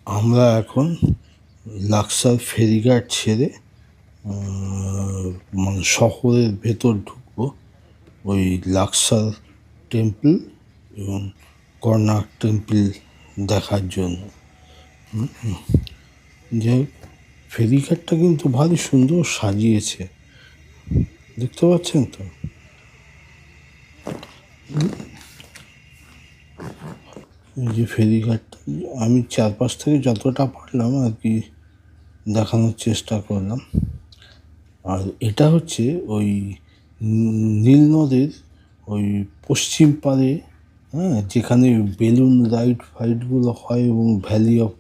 আমরা এখন লাক্সার ফেরিঘাট ছেড়ে মানে শহরের ভেতর ঢুকবো ওই লাক্সার টেম্পল এবং কর্নাক টেম্পল দেখার জন্য। যে ফেরিঘাটটা কিন্তু ভারী সুন্দর সাজিয়েছে, দেখতে পাচ্ছেন তো। এই যে ফেরিঘাটটা আমি চারপাশ থেকে যতটা পারলাম আর কি দেখানোর চেষ্টা করলাম। আর এটা হচ্ছে ওই নীল নদের ওই পশ্চিম পাড়ে, হ্যাঁ, যেখানে বেলুন রাইড ফাইডগুলো হয় এবং ভ্যালি অফ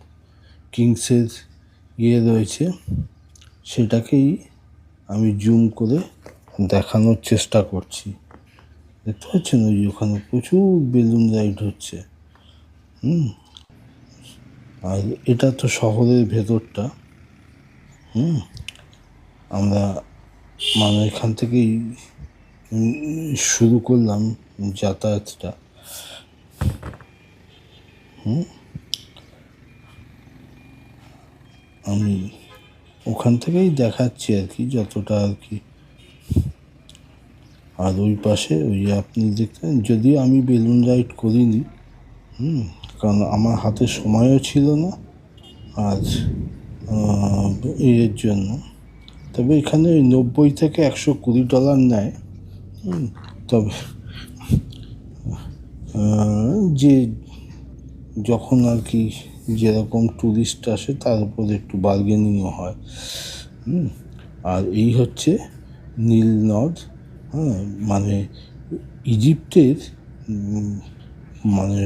কিংসের রয়েছে, সেটাকেই আমি জুম করে দেখানোর চেষ্টা করছি। দেখতে পাচ্ছেন ওই ওখানে প্রচুর বেলুন রাইড হচ্ছে। আর এটা তো শহরের ভেতরটা। আমরা মানে এখান থেকেই শুরু করলাম যাতায়াতটা। আমি ওখান থেকেই দেখাচ্ছি আর কি, যতটা আর কি। আর ওই পাশে ওই আপনি দেখতেন, যদিও আমি বেলুন রাইড করিনি, কারণ আমার হাতে সময়ও ছিল না আর এর জন্য। তবে এখানে ওই 90 থেকে $120 নেয়। তবে যে যখন আর কি যেরকম ট্যুরিস্ট আসে তার উপর একটু বার্গেনিংও হয়। আর এই হচ্ছে নীল নদ, হ্যাঁ, মানে ইজিপ্টের মানে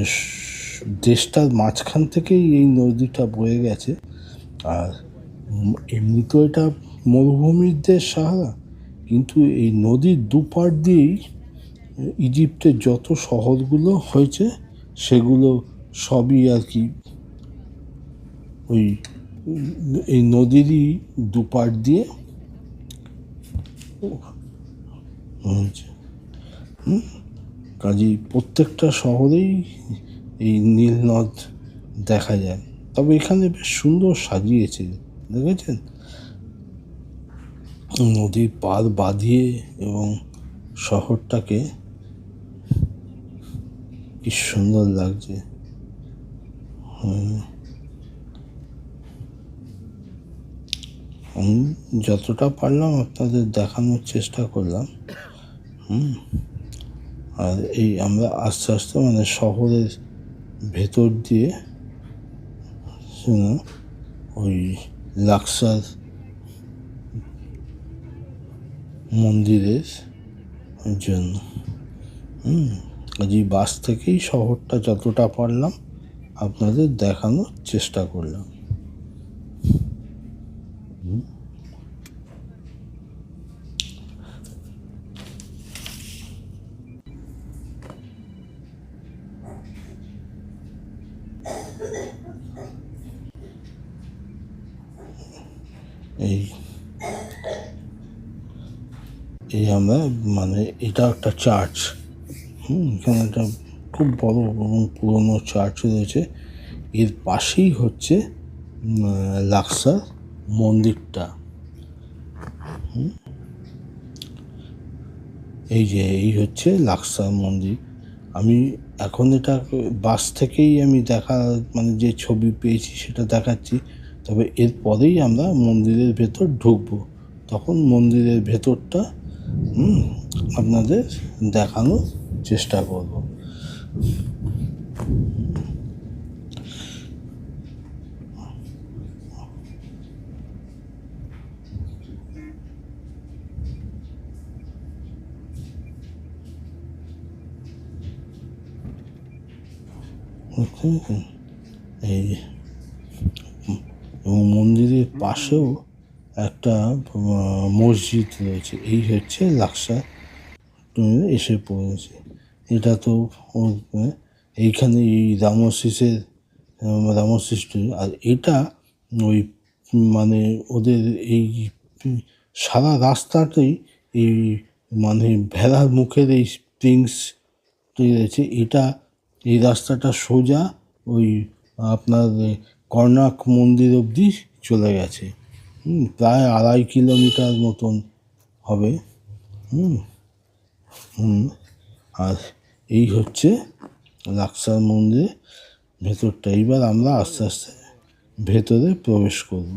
দেশটার মাঝখান থেকেই এই নদীটা বয়ে গেছে। আর এমনি তো এটা মরুভূমির দেশ সাহারা, কিন্তু এই নদীর দুপার দিয়েই ইজিপ্টের যত শহরগুলো হয়েছে সেগুলো সবই আর কি ওই এই নদীরই দুপার দিয়ে হয়েছে। কাজেই প্রত্যেকটা শহরেই এই নীল নদ দেখা যায়। তবে এখানে বেশ সুন্দর সাজিয়েছে, দেখেছেন, নদীর পার বাঁধিয়ে এবং শহরটাকে কি সুন্দর লাগছে। আমি যতটা পারলাম আপনাদের দেখানোর চেষ্টা করলাম। আর এই আমরা আস্তে আস্তে মানে শহরের ভেতর দিয়ে ওই লাক্সার মন্দিরের জন্য কাজেই বাস থেকেই শহরটা যতটা পারলাম আপনাদের দেখানোর চেষ্টা করলাম। এই এই আমরা মানে এটা একটা চার্চ, এখানে একটা খুব বড় এবং পুরনো চার্চ রয়েছে। এর পাশেই হচ্ছে লাক্সার মন্দিরটা। এই যে এই হচ্ছে লাক্সার মন্দির। আমি এখন এটা বাস থেকেই আমি দেখা মানে যে ছবি পেয়েছি সেটা দেখাচ্ছি। তবে এরপরেই আমরা মন্দিরের ভেতর ঢুকবো, তখন মন্দিরের ভেতরটা আপনাদের দেখানোর চেষ্টা করব। এই এবং মন্দিরের পাশেও একটা মসজিদ রয়েছে। এই হচ্ছে লাক্সার এসে পড়েছে। এটা তো এইখানে এই রামশিস আর এটা ওই মানে ওদের এই সারা রাস্তাতেই এই মানে ভেড়ার মুখের এই স্প্রিংস তৈরি হয়েছে। এটা এই রাস্তাটা সোজা ওই আপনার কর্ণাক মন্দির অবধি চলে গেছে। প্রায় 2.5 কিলোমিটার মতন হবে। আর এই হচ্ছে লাক্সার মন্দিরের ভেতরটা। এইবার আমরা আস্তে আস্তে ভেতরে প্রবেশ করব।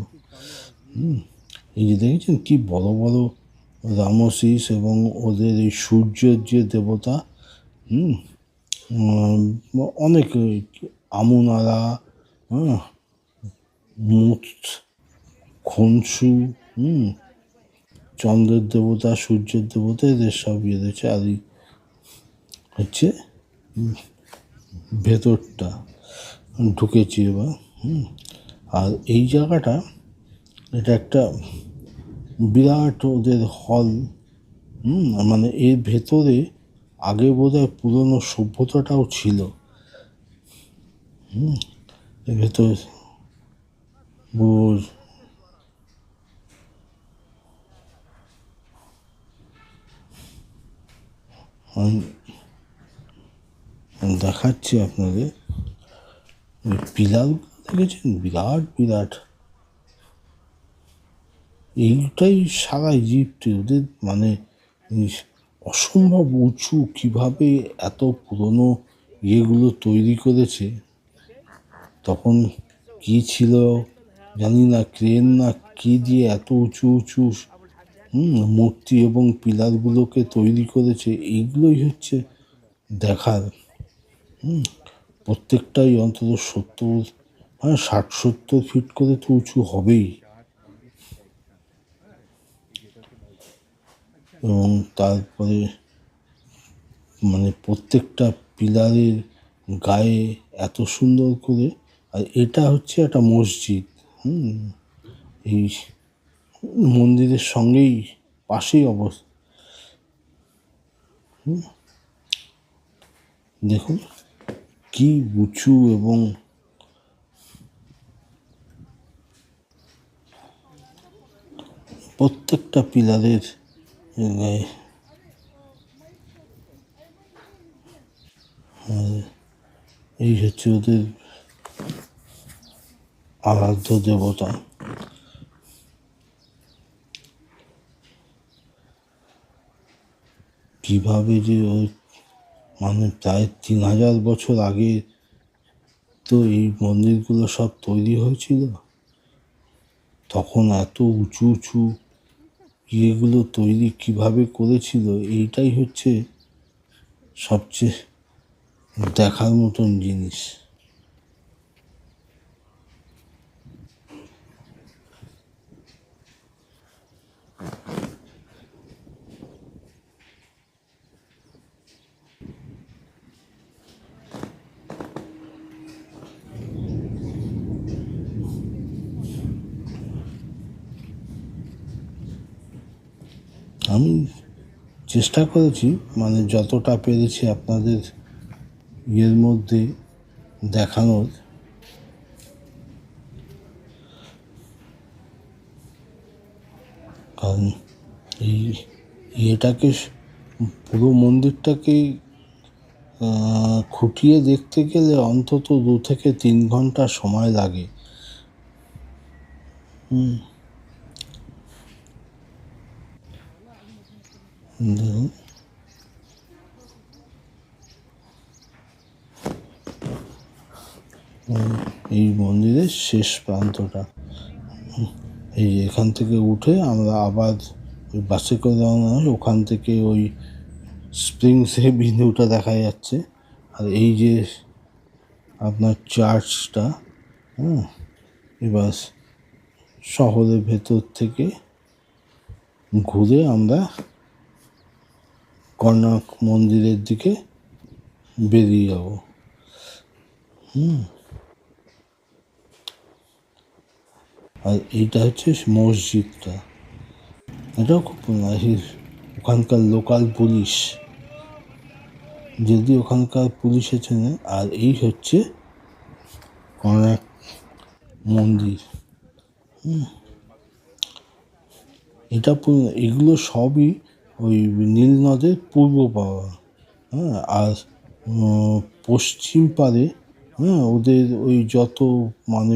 এই যে দেখেছেন কি বড় বড় রামসিস এবং ওদের এই সূর্যের যে দেবতা, অনেক আমুনারা, মুঠ, খনসু, চন্দ্রের দেবতা, সূর্যের দেবতা, এদের সব ইয়ে রয়েছে। আর হচ্ছে ভেতরটা ঢুকেছি এবার। আর এই জায়গাটা, এটা একটা বিরাট ওদের হল। মানে এর ভেতরে আগে বোধহয় পুরনো সভ্যতাটাও ছিল। এর ভেতরে দেখাচ্ছি আপনাদের ওই পিলারগুলো দেখেছেন, বিরাট বিরাট। এইটাই সারা ইজিপ্টে ওদের মানে অসম্ভব উঁচু। কিভাবে এত পুরনো ইয়েগুলো তৈরি করেছে, তখন কি ছিল জানি না, ক্রেন না কি দিয়ে এত উঁচু উঁচু মূর্তি এবং পিলারগুলোকে তৈরি করেছে। এইগুলোই হচ্ছে দেখার। প্রত্যেকটাই অন্তত 60-70 ফিট করে তো উঁচু হবেই। এবং তারপরে মানে প্রত্যেকটা পিলারের গায়ে এত সুন্দর করে। আর এটা হচ্ছে একটা মসজিদ। এই মন্দিরের সঙ্গেই পাশেই অবস্থা। দেখুন কি উঁচু, এবং প্রত্যেকটা পিলারের গায়ে। এই হচ্ছে ওদের আরাধ্য দেবতা। কিভাবে যে ওই মানে প্রায় 3000 বছর আগে তো এই মন্দিরগুলো সব তৈরি হয়েছিল। তখন এত উঁচু উঁচু ইয়েগুলো তৈরি কিভাবে করেছিল, এইটাই হচ্ছে সবচেয়ে দেখার মতন জিনিস। আমি চেষ্টা করেছি মানে যতটা পেরেছি আপনাদের ইয়ের মধ্যে দেখানোর। কারণ এই ইয়েটাকে, পুরো মন্দিরটাকে খুঁটিয়ে দেখতে গেলে অন্তত 2 থেকে 3 ঘন্টা সময় লাগে। দেখুন এই মন্দিরের শেষ প্রান্তটা। এই এখান থেকে উঠে আমরা আবার ওই বাসে করে রওনা হই। ওখান থেকে ওই স্প্রিংসে ভিউটা দেখা যাচ্ছে। আর এই যে আপনার চার্চটা, এবার শহরের ভেতর থেকে ঘুরে আমরা কর্ণাক মন্দিরের দিকে বেরিয়ে যাব। আর এইটা হচ্ছে মসজিদটা। এটাও খুব ওখানকার লোকাল পুলিশ, যদি ওখানকার পুলিশে চেনে। আর এই হচ্ছে কর্ণাক মন্দির। এটা এগুলো সবই ওই নীল নদের পূর্ব পাড়া। আর পশ্চিম পাড়ে হ্যাঁ, ওদের ওই যত মানে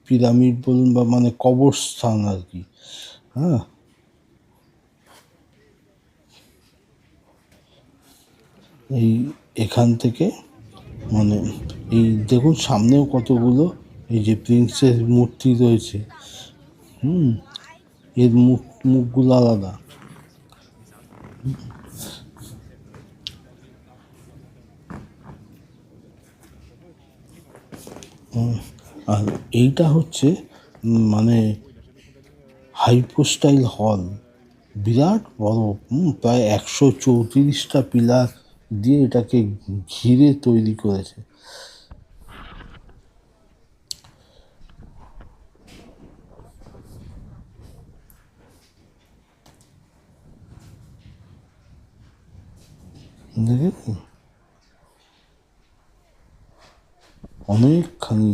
পিরামিড বলুন বা মানে কবরস্থান আর কি। হ্যাঁ, এই এখান থেকে মানে এই দেখুন সামনেও কতগুলো এই যে প্রিন্সের মূর্তি রয়েছে। এর মুখগুলো আলাদা। আর এইটা হচ্ছে মানে হাইপোস্টাইল হল, বিরাট বড়, প্রায় 134টা পিলার দিয়ে এটাকে ঘিরে তৈরি করেছে। দেখেছেন অনেকখানি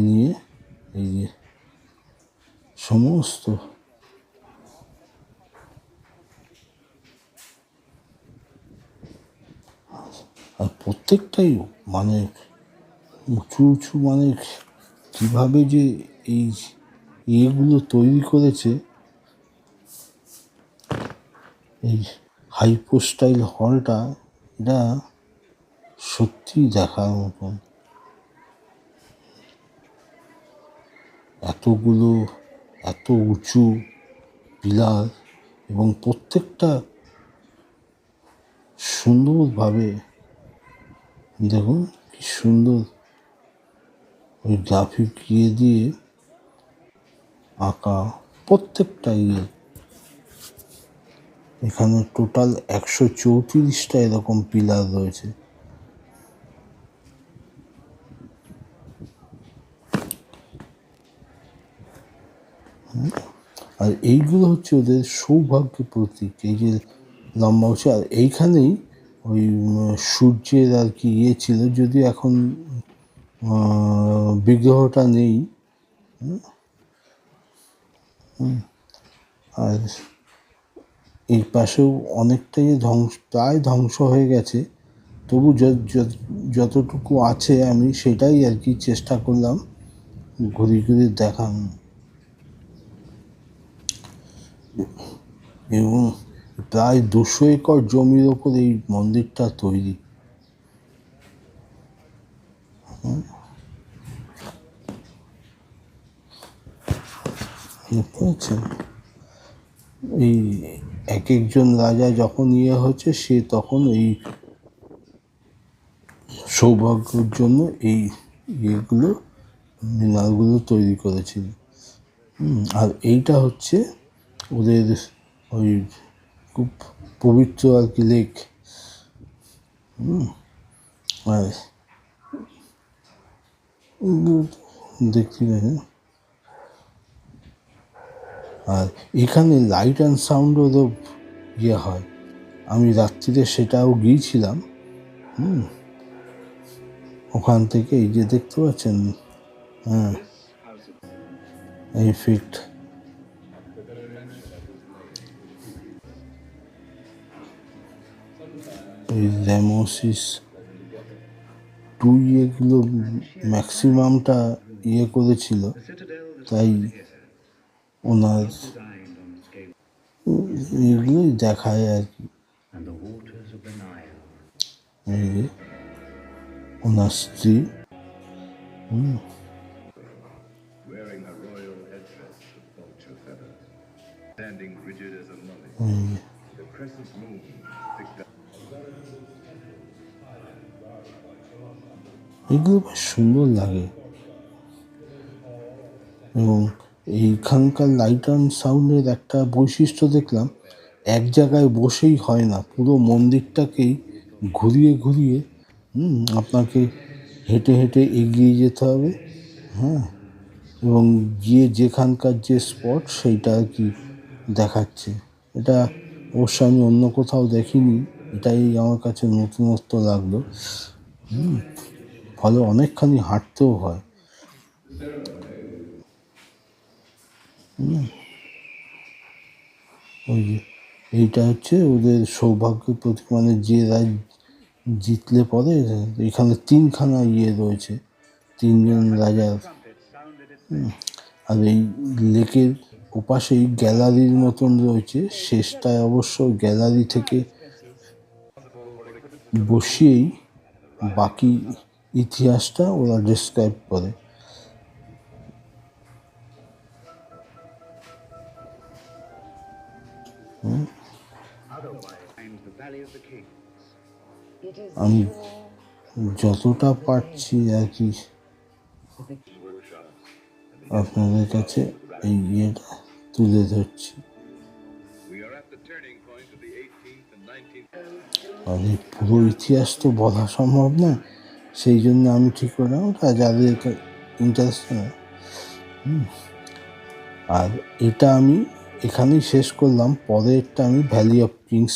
নিয়ে এই যে সমস্ত, আর প্রত্যেকটাই মানে উঁচু উঁচু, মানে কীভাবে যে এই ইয়েগুলো তৈরি করেছে, এই হাইপোস্টাইল হলটা, এটা সত্যি দেখার মতন। এতগুলো এত উঁচু পিলার এবং প্রত্যেকটা সুন্দরভাবে, দেখুন কি সুন্দর ওই গ্রাফিক ইয়ে দিয়ে আঁকা প্রত্যেকটা ইয়ে। এখানে টোটাল 134টা এরকম পিলার রয়েছে। আর এইগুলো হচ্ছে ওদের সৌভাগ্যের প্রতীক, এই যে লম্বা হচ্ছে। আর এইখানেই ওই সূর্যের আর কি ইয়ে ছিল, যদিও এখন বিগ্রহটা নেই। আর এই পাশেও অনেকটাই প্রায় ধ্বংস হয়ে গেছে, তবু যতটুকু আছে আমি সেটাই আর কি চেষ্টা করলাম ঘুরে ঘুরে দেখানো। এবং প্রায় 200 একর জমির ওপর এই মন্দিরটা তৈরি। দেখতে পাচ্ছেন এই এক একজন রাজা যখন ইয়ে হচ্ছে, সে তখন এই সৌভাগ্যের জন্য এই ইয়েগুলো, মিনারগুলো তৈরি করেছিল। আর এইটা হচ্ছে ওদের ওই খুব পবিত্র আর কি লেক। আর দেখতে পাচ্ছেন, আর এখানে লাইট অ্যান্ড সাউন্ডেরও ইয়ে হয়। আমি রাত্রিরে সেটাও গিয়েছিলাম। ওখান থেকে এই যে দেখতে পাচ্ছেন, হ্যাঁ, এফেক্ট, এই র্যামোসিস 2 এগুলো ম্যাক্সিমামটা ইয়ে করেছিল, তাই ওনার এগুলোই দেখায় আর কি। এই যে ওনার স্ত্রী, এগুলো বেশ সুন্দর লাগে। এবং এইখানকার লাইট অ্যান্ড সাউন্ডের একটা বৈশিষ্ট্য দেখলাম, এক জায়গায় বসেই হয় না, পুরো মন্দিরটাকেই ঘুরিয়ে ঘুরিয়ে আপনাকে হেঁটে হেঁটে এগিয়ে যেতে হবে। হ্যাঁ, এবং গিয়ে যেখানকার যে স্পট সেইটা আর কি দেখাচ্ছে। এটা অবশ্য আমি অন্য কোথাও দেখিনি, এটাই আমার কাছে নতুনত্ব লাগলো। ফলে অনেকখানি হাঁটতেও হয়। ওই যে এইটা হচ্ছে ওদের সৌভাগ্যের প্রতীক, মানে যে জিতলে পরে এখানে তিনখানা ইয়ে রয়েছে, তিনজন রাজার। আর এই লেকের ওপাশেই গ্যালারির মতন রয়েছে, শেষটায় অবশ্য গ্যালারি থেকে বসিয়েই বাকি ইতিহাসটা ওরা ডেসক্রাইব করে। আমি যতটা পারছি আর কি আপনাদের কাছে এই ইয়েটা তুলে ধরছি। আর এই পুরো ইতিহাস তো বলা সম্ভব না, সেই জন্য আমি ঠিক করলাম ওটা যাদের ইন্টারেস্ট না। আর এটা আমি এখানেই শেষ করলাম, পরেরটা আমি ভ্যালি অফ কিংস